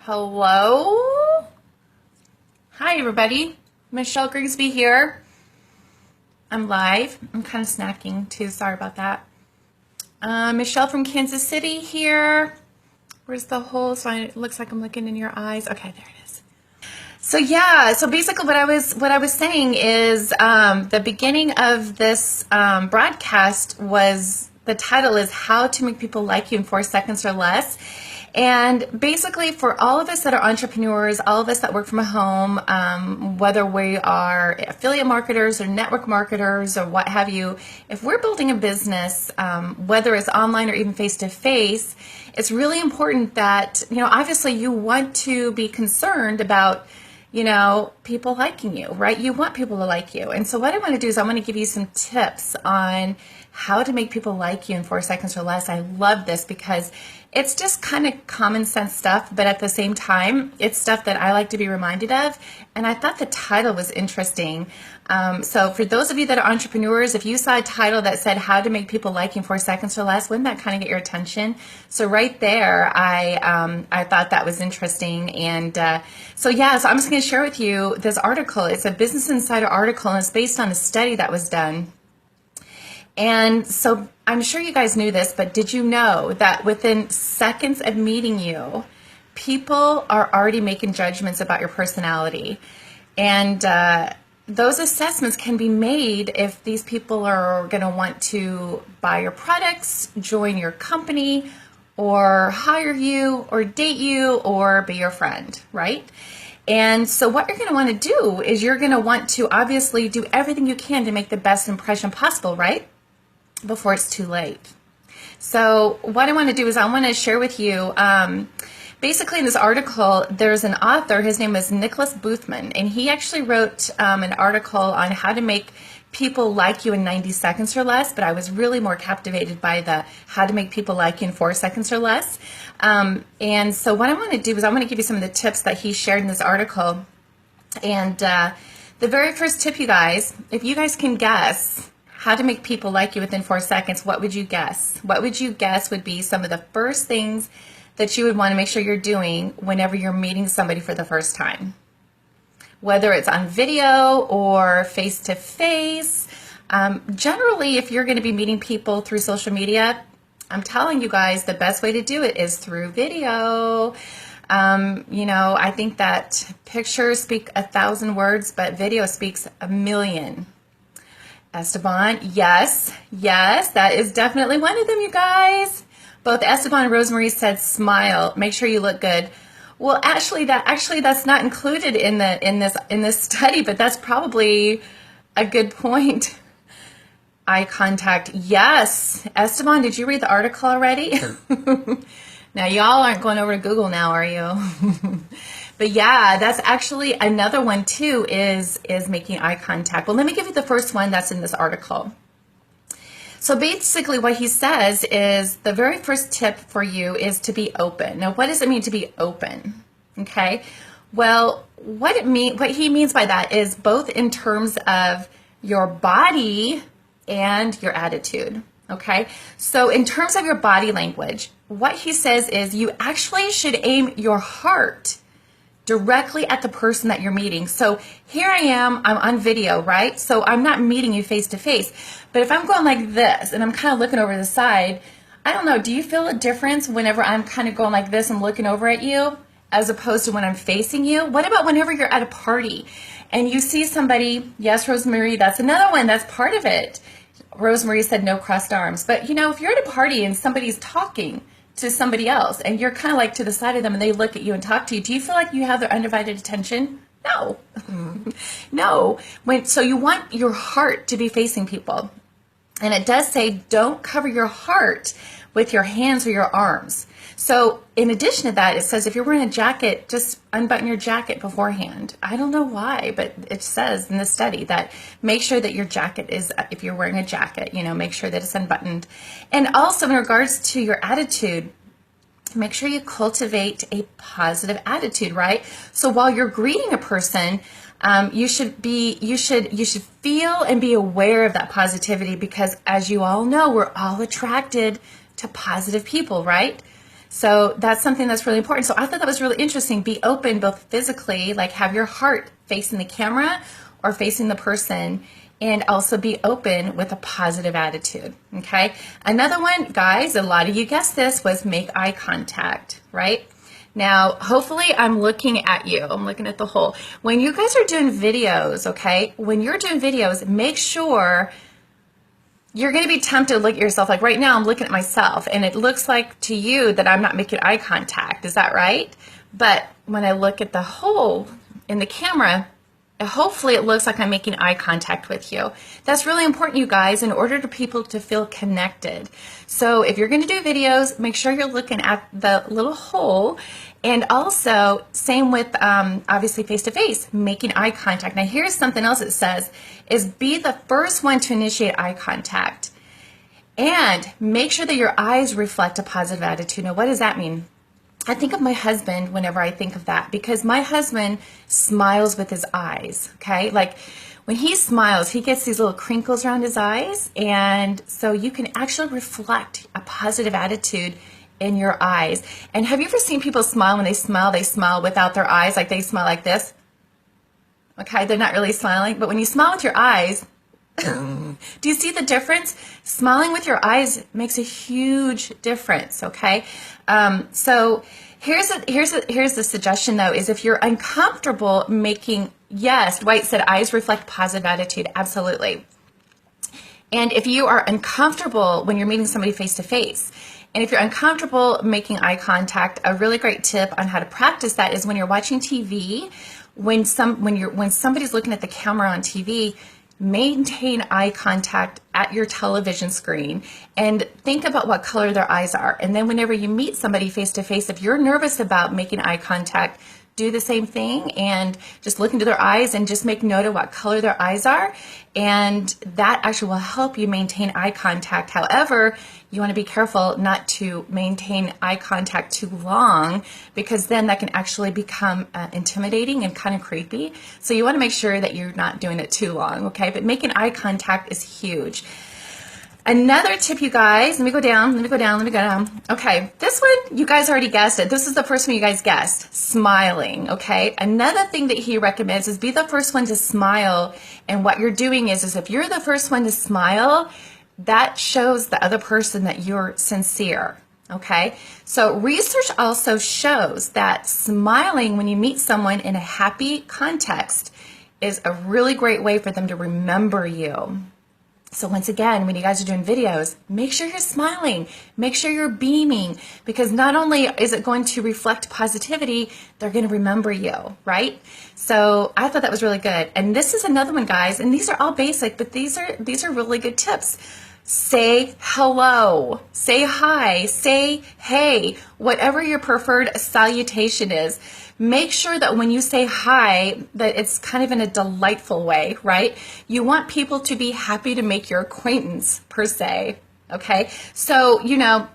Hello? Hi, everybody. Michelle Grigsby here. I'm live. I'm kind of snacking too. Sorry about that. Michelle from Kansas City here. Where's the hole? So it looks like I'm looking in your eyes. Okay, there it is. So basically what I was saying is the beginning of this broadcast was, the title is How to Make People Like You in 4 Seconds or Less. And basically, for all of us that are entrepreneurs, all of us that work from home, whether we are affiliate marketers or network marketers or what have you, if we're building a business, whether it's online or even face-to-face, it's really important that, obviously you want to be concerned about, people liking you, right? You want people to like you. And so what I want to do is I want to give you some tips on how to make people like you in 4 seconds or less. I love this because it's just kind of common sense stuff, but at the same time, it's stuff that I like to be reminded of. And I thought the title was interesting. So for those of you that are entrepreneurs, if you saw a title that said how to make people like you in 4 seconds or less, wouldn't that kind of get your attention? So right there, I thought that was interesting. And so I'm just going to share with you this article. It's a Business Insider article, and it's based on a study that was done. And so I'm sure you guys knew this, but did you know that within seconds of meeting you, people are already making judgments about your personality? And those assessments can be made if these people are going to want to buy your products, join your company, or hire you, or date you, or be your friend, right? And so what you're going to want to do is you're going to want to obviously do everything you can to make the best impression possible, right? Before it's too late. So what I want to do is I want to share with you, basically in this article, there's an author, his name is Nicholas Boothman, and he actually wrote an article on how to make people like you in 90 seconds or less, but I was really more captivated by the how to make people like you in 4 seconds or less. And so what I want to do is I want to give you some of the tips that he shared in this article. And the very first tip, you guys, if you guys can guess how to make people like you within 4 seconds, what would you guess? What would you guess would be some of the first things that you would want to make sure you're doing whenever you're meeting somebody for the first time? Whether it's on video or face-to-face. Generally, if you're going to be meeting people through social media, I'm telling you guys, the best way to do it is through video. I think that pictures speak 1,000 words, but video speaks 1,000,000. Esteban, yes, that is definitely one of them, you guys. Both Esteban and Rosemary said smile. Make sure you look good. Well, actually, that's not included in this study, but that's probably a good point. Eye contact, yes. Esteban, did you read the article already? Now, y'all aren't going over to Google now, are you? But yeah, that's actually another one too, is making eye contact. Well, let me give you the first one that's in this article. So basically what he says is the very first tip for you is to be open. Now, what does it mean to be open? Okay. Well, what he means by that is both in terms of your body and your attitude. Okay. So in terms of your body language, what he says is you actually should aim your heart directly at the person that you're meeting. So here I am, I'm on video, right? So I'm not meeting you face to face. But if I'm going like this and I'm kind of looking over the side, I don't know, do you feel a difference whenever I'm kind of going like this and looking over at you as opposed to when I'm facing you? What about whenever you're at a party and you see somebody? Yes, Rosemary, that's another one, that's part of it. Rosemary said no crossed arms. But if you're at a party and somebody's talking to somebody else and you're kind of like to the side of them and they look at you and talk to you, do you feel like you have their undivided attention? No. No. So you want your heart to be facing people. And it does say don't cover your heart with your hands or your arms. So in addition to that, it says if you're wearing a jacket, just unbutton your jacket beforehand. I don't know why, but it says in the study that make sure that your jacket is, if you're wearing a jacket, make sure that it's unbuttoned. And also in regards to your attitude, make sure you cultivate a positive attitude, right? So while you're greeting a person, you should feel and be aware of that positivity, because as you all know, we're all attracted to positive people, right? So that's something that's really important. So I thought that was really interesting. Be open both physically, like have your heart facing the camera or facing the person, and also be open with a positive attitude, okay? Another one, guys, a lot of you guessed this, was make eye contact, right? Now, hopefully I'm looking at you. I'm looking at the whole. When you guys are doing videos, okay, when you're doing videos, make sure you're going to be tempted to look at yourself. Like right now, I'm looking at myself, and it looks like to you that I'm not making eye contact. Is that right? But when I look at the whole in the camera, hopefully it looks like I'm making eye contact with you. That's really important, you guys, in order for people to feel connected. So if you're going to do videos, make sure you're looking at the little hole. And also, same with obviously face-to-face, making eye contact. Now here's something else it says, is be the first one to initiate eye contact. And make sure that your eyes reflect a positive attitude. Now what does that mean? I think of my husband whenever I think of that, because my husband smiles with his eyes, okay? Like when he smiles, he gets these little crinkles around his eyes, and so you can actually reflect a positive attitude in your eyes. And have you ever seen people smile? When they smile without their eyes, like they smile like this. Okay, they're not really smiling, but when you smile with your eyes, do you see the difference? Smiling with your eyes makes a huge difference, okay? So here's the suggestion though, is if you're uncomfortable making, yes, Dwight said eyes reflect positive attitude, absolutely. And if you are uncomfortable when you're meeting somebody face to face, and if you're uncomfortable making eye contact, a really great tip on how to practice that is when you're watching TV, when somebody's looking at the camera on TV, maintain eye contact at your television screen and think about what color their eyes are. And then whenever you meet somebody face to face, if you're nervous about making eye contact, do the same thing and just look into their eyes and just make note of what color their eyes are. And that actually will help you maintain eye contact. However, you want to be careful not to maintain eye contact too long, because then that can actually become intimidating and kind of creepy. So you want to make sure that you're not doing it too long, okay? But making eye contact is huge. Another tip, you guys, let me go down. Okay, this one, you guys already guessed it. This is the first one you guys guessed, smiling, okay? Another thing that he recommends is be the first one to smile. And what you're doing is if you're the first one to smile, that shows the other person that you're sincere, okay? So research also shows that smiling when you meet someone in a happy context is a really great way for them to remember you. So once again, when you guys are doing videos, make sure you're smiling, make sure you're beaming, because not only is it going to reflect positivity, they're going to remember you, right? So I thought that was really good. And this is another one, guys, and these are all basic, but these are really good tips. Say hello, say hi, say hey, whatever your preferred salutation is. Make sure that when you say hi, that it's kind of in a delightful way, right? You want people to be happy to make your acquaintance, per se, okay? So, you know,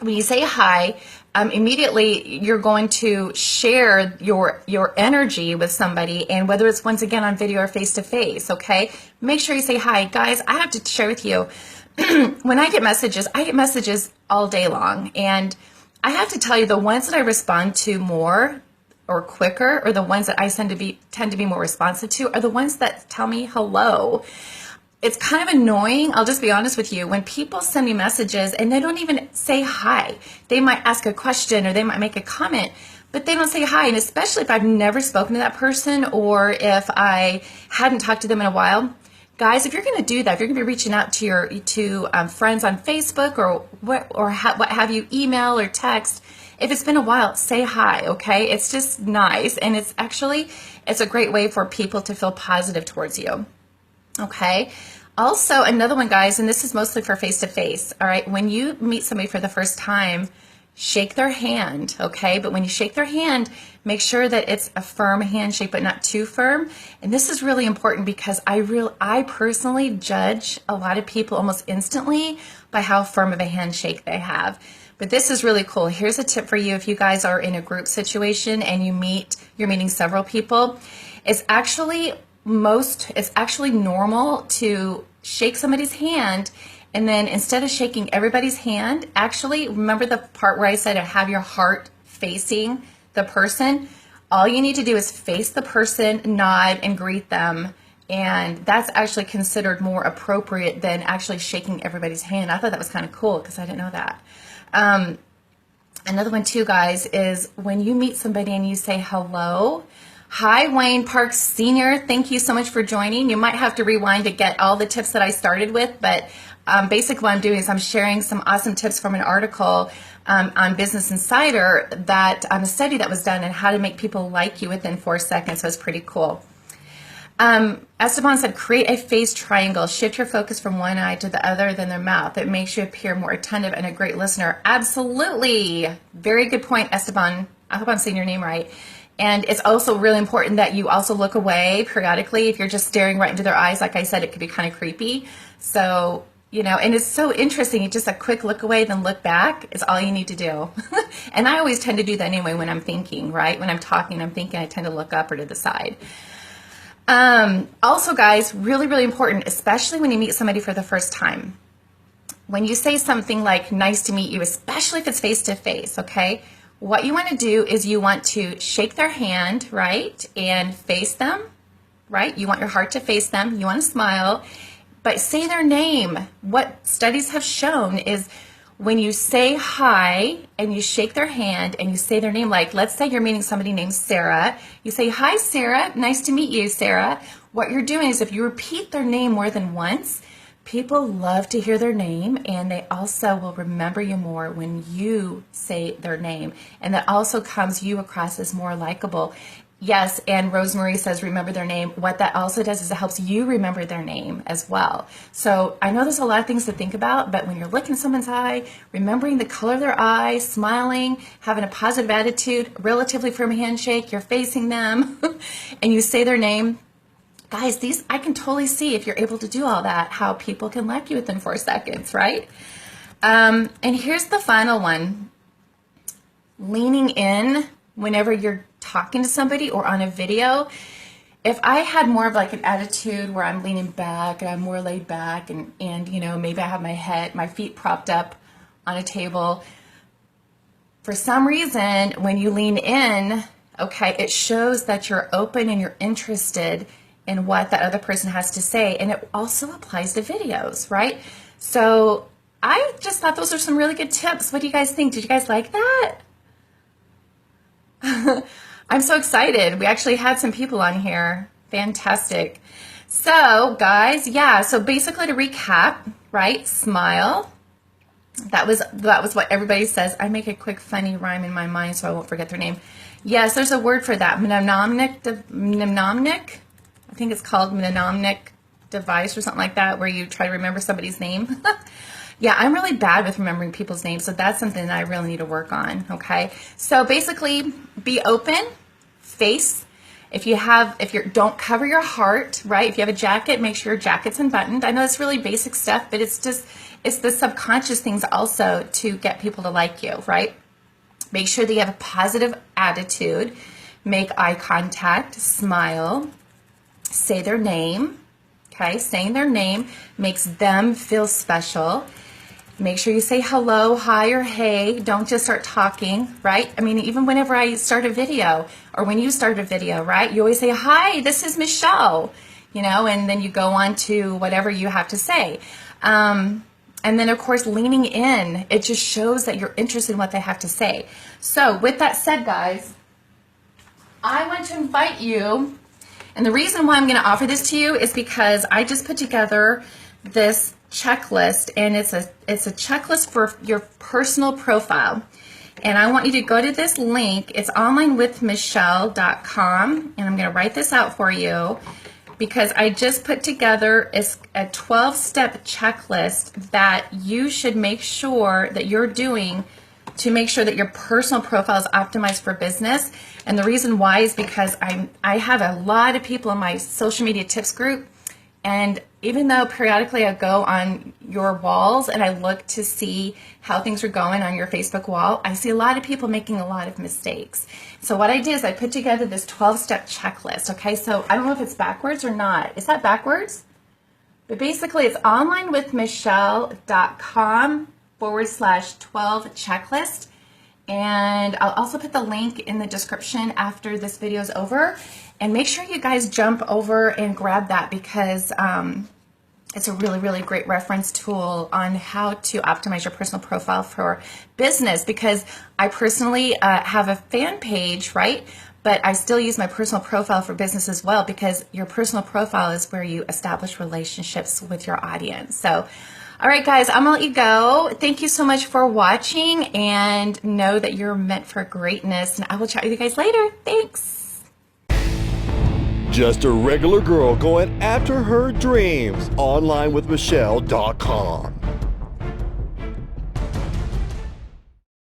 when you say hi, immediately you're going to share your energy with somebody, and whether it's once again on video or face-to-face, okay? Make sure you say hi. Guys, I have to share with you, when I get messages all day long, and I have to tell you, the ones that I respond to more or quicker, or the ones that I tend to be more responsive to, are the ones that tell me hello. It's kind of annoying, I'll just be honest with you, when people send me messages and they don't even say hi. They might ask a question or they might make a comment, but they don't say hi. And especially if I've never spoken to that person, or if I hadn't talked to them in a while. Guys, if you're going to do that, if you're going to be reaching out to your friends on Facebook or what have you, email or text, if it's been a while, say hi, okay? It's just nice, and it's a great way for people to feel positive towards you, okay? Also, another one, guys, and this is mostly for face-to-face, all right? When you meet somebody for the first time, shake their hand, okay? But when you shake their hand, make sure that it's a firm handshake, but not too firm. And this is really important because I personally judge a lot of people almost instantly by how firm of a handshake they have. But this is really cool. Here's a tip for you if you guys are in a group situation and you're meeting several people. It's actually normal to shake somebody's hand And then instead of shaking everybody's hand, actually, remember the part where I said have your heart facing the person? All you need to do is face the person, nod, and greet them. And that's actually considered more appropriate than actually shaking everybody's hand. I thought that was kind of cool because I didn't know that. Another one too, guys, is when you meet somebody and you say hello. Hi, Wayne Parks Sr. Thank you so much for joining. You might have to rewind to get all the tips that I started with, but basically what I'm doing is I'm sharing some awesome tips from an article on Business Insider, that a study that was done on how to make people like you within 4 seconds. So it's pretty cool. Esteban said, create a face triangle. Shift your focus from one eye to the other, then their mouth. It makes you appear more attentive and a great listener. Absolutely. Very good point, Esteban. I hope I'm saying your name right. And it's also really important that you also look away periodically. If you're just staring right into their eyes, like I said, it could be kind of creepy. So, you know, and it's so interesting. It's just a quick look away, then look back is all you need to do. And I always tend to do that anyway when I'm thinking, right? When I'm talking, I'm thinking, I tend to look up or to the side. Also, guys, really, really important, especially when you meet somebody for the first time. When you say something like, nice to meet you, especially if it's face to face, okay? What you want to do is you want to shake their hand, right? And face them, right? You want your heart to face them. You want to smile, but say their name. What studies have shown is when you say hi and you shake their hand and you say their name, like let's say you're meeting somebody named Sarah, you say, hi, Sarah, nice to meet you, Sarah. What you're doing is if you repeat their name more than once, people love to hear their name, and they also will remember you more when you say their name. And that also comes you across as more likable. Yes, and Rosemary says remember their name. What that also does is it helps you remember their name as well. So I know there's a lot of things to think about, but when you're looking in someone's eye, remembering the color of their eye, smiling, having a positive attitude, relatively firm handshake, you're facing them, and you say their name, guys, these I can totally see if you're able to do all that, how people can like you within 4 seconds, right? And here's the final one. Leaning in whenever you're talking to somebody or on a video. If I had more of like an attitude where I'm leaning back and I'm more laid back and you know, maybe I have my feet propped up on a table. For some reason, when you lean in, okay, it shows that you're open and you're interested in what that other person has to say. And it also applies to videos, right? So I just thought those are some really good tips. What do you guys think? Did you guys like that? I'm so excited. We actually had some people on here. Fantastic. So guys, yeah, so basically to recap, right? Smile. That was what everybody says. I make a quick funny rhyme in my mind so I won't forget their name. Yes, there's a word for that. Mnemonic. I think it's called mnemonic device or something like that, where you try to remember somebody's name. Yeah, I'm really bad with remembering people's names, so that's something that I really need to work on, okay? So basically, be open, face. If you don't cover your heart, right? If you have a jacket, make sure your jacket's unbuttoned. I know it's really basic stuff, but it's the subconscious things also to get people to like you, right? Make sure that you have a positive attitude, make eye contact, smile, say their name, okay? Saying their name makes them feel special. Make sure you say hello, hi, or hey. Don't just start talking, right? I mean, even whenever I start a video or when you start a video, right? You always say, hi, this is Michelle, you know, and then you go on to whatever you have to say. And then, of course, leaning in, it just shows that you're interested in what they have to say. So with that said, guys, I want to invite you, and the reason why I'm going to offer this to you is because I just put together this checklist, and it's a checklist for your personal profile. And I want you to go to this link. It's onlinewithmichelle.com, and I'm going to write this out for you because I just put together a 12-step checklist that you should make sure that you're doing to make sure that your personal profile is optimized for business. And the reason why is because I have a lot of people in my social media tips group, and even though periodically I go on your walls and I look to see how things are going on your Facebook wall, I see a lot of people making a lot of mistakes. So what I did is I put together this 12-step checklist, okay? So I don't know if it's backwards or not. Is that backwards? But basically, it's onlinewithmichelle.com/12 checklist. And I'll also put the link in the description after this video is over. And make sure you guys jump over and grab that because it's a really, really great reference tool on how to optimize your personal profile for business, because I personally have a fan page, right? But I still use my personal profile for business as well, because your personal profile is where you establish relationships with your audience. So, all right, guys, I'm gonna let you go. Thank you so much for watching, and know that you're meant for greatness. And I will chat with you guys later. Thanks. Just a regular girl going after her dreams. Onlinewithmichelle.com.